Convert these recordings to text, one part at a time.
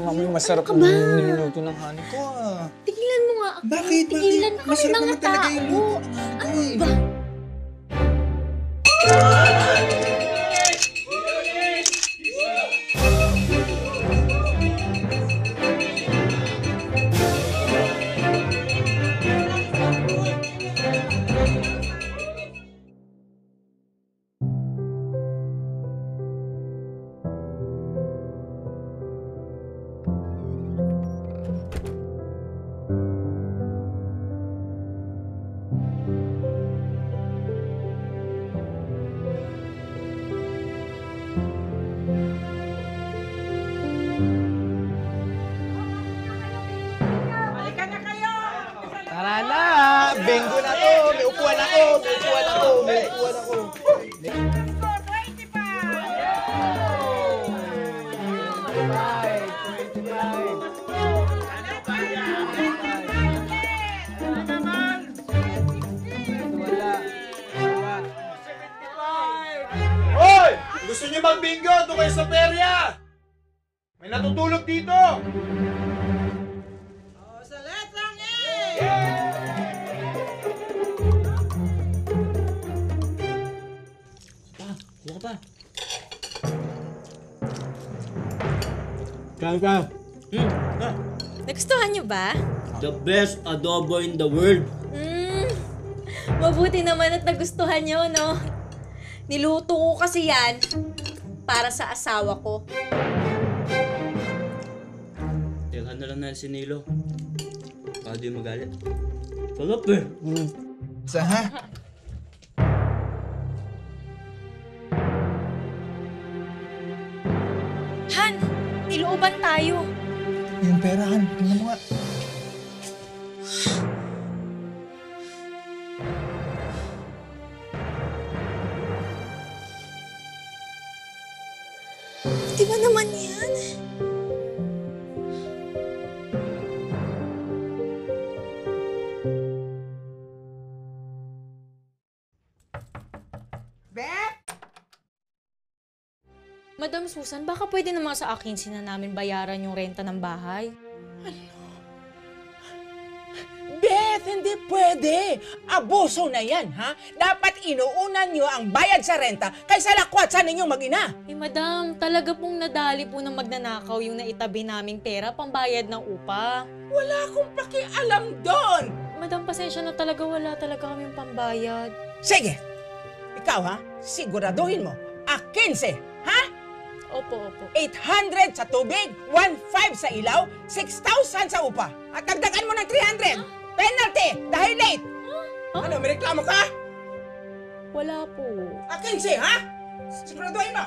mamay masarap yung niluluto ng honey ko ah. Tigilan mo nga ako. Bakit? Tigilan mo kami Masarap mga naman talaga yung tao. luto ng honey ko eh. Ba? Tara na! Bingo na to! May upuan ako! May upuan ako! May upuan ako! Hoy! Gusto niyo mag-bingo? Doon kayo sa perya! May natutulog dito! Sa letrang A! Kuha pa. Kaka, Nagustuhan niyo ba? the best adobo in the world. Mabuti naman at nagustuhan niyo, no? Niluto ko kasi yan para sa asawa ko. Tingnan na lang na si Nilo. Baka di magalit. Sarap eh. Sa ha? Han, nilooban tayo. Yung perahan. Tingnan mo nga. Di ba naman yan? Beth! Madam Susan, baka pwede naman sa akin sina namin bayaran yung renta ng bahay. Beth, hindi pwede. Abuso na yan, ha? Dapat inuunan nyo ang bayad sa renta kaysa lakwat sa ninyong mag-ina. Eh madam, talaga pong nadali po ng magnanakaw yung naitabi naming pera pambayad ng upa. Wala akong pakialam doon. Madam, pasensya na talaga, wala talaga kaming pambayad. Sige, ikaw ha, siguraduhin mo. 15, ha? Opo, opo. 800 sa tubig, 1,500 sa ilaw, 6,000 sa upa. At dagdagan mo ng 300. Penalty dahil late. Ano, may reklamo ka? Wala po. 15, ha? Siguraduhin mo.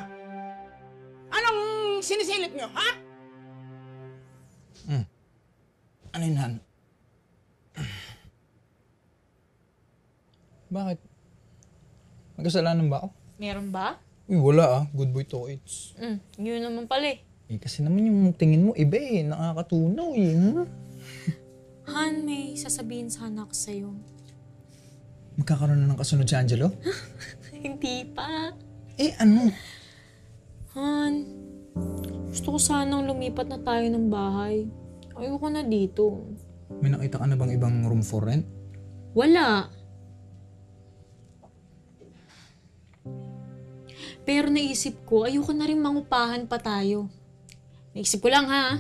Anong sinisilip nyo, ha? Ano yun, Han? Bakit? Magkasalanan ba ako? Meron ba? Uy, wala ah. Good boy to it's. Yun naman pala eh. Eh, kasi naman yung tingin mo iba eh. Nakakatunaw eh. Han, may sasabihin sana ako sa'yo. Magkakaroon na ng kasunod si Angelo? Hindi pa. Eh, ano? Han, gusto ko sanang lumipat na tayo ng bahay. Ayoko na dito. May nakita ka na bang ibang room for rent? Wala. Pero naisip ko, ayoko na rin mangupahan pa tayo. Naisip ko lang ha,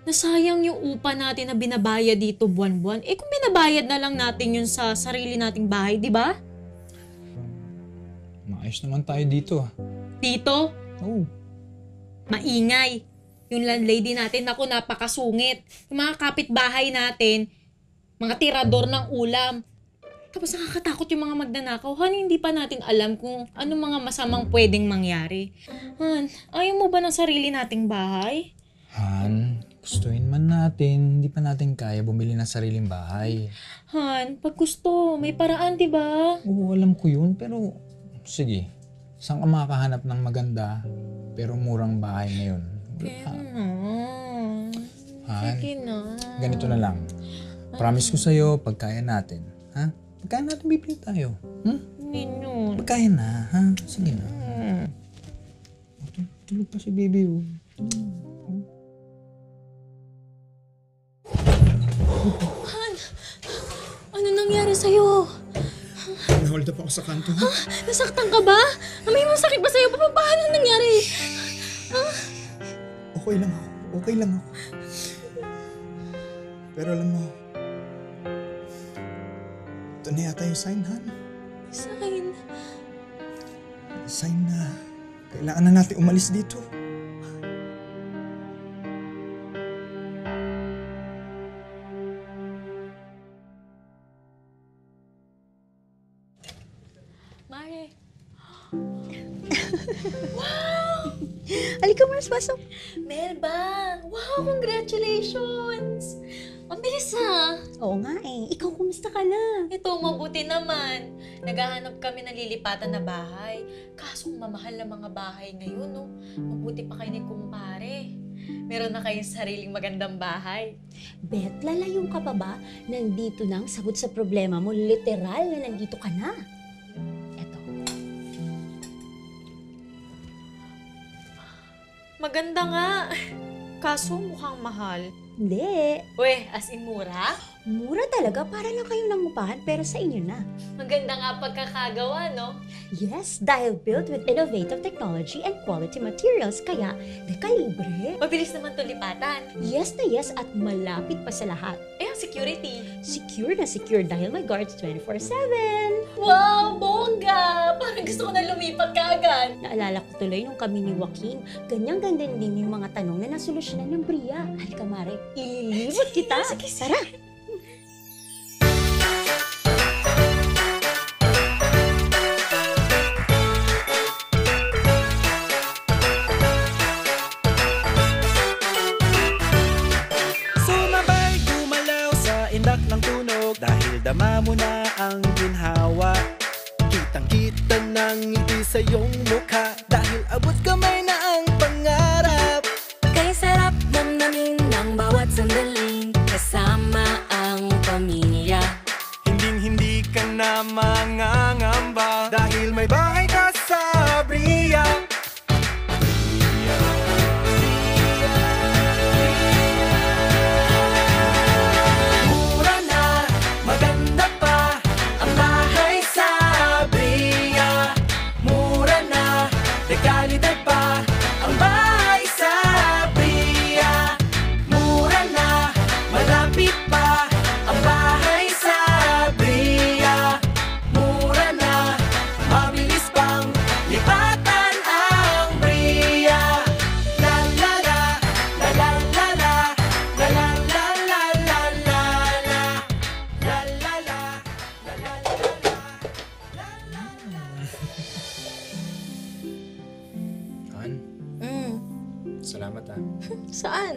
nasayang yung upa natin na binabayad dito buwan-buwan. Eh kung binabayad na lang natin yun sa sarili nating bahay, di ba? Maayos naman tayo dito ah. Dito, Oh. maingay. Yung landlady natin, naku, napakasungit. Yung mga kapitbahay natin, mga tirador ng ulam. Tapos nakakatakot yung mga magnanakaw. Han, hindi pa natin alam kung ano mga masamang pwedeng mangyari. Han, ayaw mo ba ng sarili nating bahay? Han, gustuin man natin, hindi pa natin kaya bumili ng sariling bahay. Han, pag gusto, may paraan, di ba? Oo, alam ko yun, pero sige. Saan ka makakahanap ng maganda pero murang bahay ngayon? Kaya na. Han, Sige na. ganito na lang. Promise ko sa'yo, pagkaya natin. Ha? Pagkaya natin bibili tayo. Ninyo. Pagkaya na, ha? Sige na. Tulog pa si baby, oh. sa'yo? Nahold up ako sa kanto. Nasaktan ka ba? May masakit ba sa'yo? Paano nangyari? Okay lang ako. Okay lang ako. Pero alam mo, ito na yata yung sign, Han. Sign. Sign na kailangan na natin umalis dito. Mare. Halika, Mars, pasok. Melba! Wow, congratulations! Ang bilis ha! Oo nga eh. Ikaw, kumusta ka na? Ito, mabuti naman. Naghahanap kami ng lilipatan na bahay. Kaso mamahal na mga bahay ngayon, no? Mabuti pa kayo ni kumpare. Meron na kayong sariling magandang bahay. Bet, lalayo ka pa ba? Nandito na ang sagot sa problema mo. Literal na nandito ka na. Eto. Maganda nga. Kaso mukhang mahal. Hindi. Weh, as in mura? Mura talaga. Para lang kayong nangupahan pero sa inyo na. Maganda nga pagkakagawa, no? Yes, dahil built with innovative technology and quality materials. Kaya, dekalibre. Mabilis naman to lipatan. Yes na yes at malapit pa sa lahat. Eh, ang security. Secure na secure dahil may guards 24/7. Wow, bongga! Parang gusto ko na lumipat ka agad. Naalala ko tuloy nung kami ni Joaquin. Ganyang ganda din yung mga tanong na nasolusyonan ng Bria. Halika, Mare. Ililibot kita. Tara. Sumabay gumalaw sa indak ng tunog dahil dama mo na ang ginhawa. Kitang-kita ng ngiti sa iyong mukha dahil abot kamay na ang pangarap. Kay sarap damdamin ng bawat sandaling kasama ang pamilya. Hinding-hindi ka na mangangamba dahil may bahay ka sa Bria. Mura na, maganda pa ang bahay sa Bria. Mura na, dekalidad pa ang bahay sa Bria. Mura na, malapit pa ang bahay sa Bria. Mura na, mabilis pang lipatan ang Bria. La la la, la la la la, la la la la la la la, la la la, la la la la. Han, salamat ha. Saan?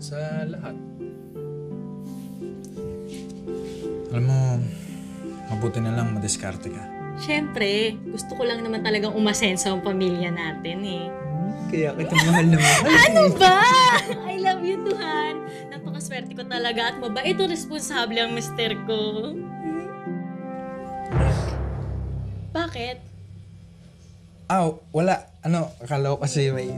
Sa lahat. Alam mo, mabuti na lang madiskarte ka. Siyempre, gusto ko lang naman talagang umasenso ang pamilya natin eh. Kaya kita mahal na mahal. Ano ba? I love you, Tuhan. Napakaswerte ko talaga at mabait at responsable ang mister ko. Bakit? Wala. Ano, akala ko kasi may...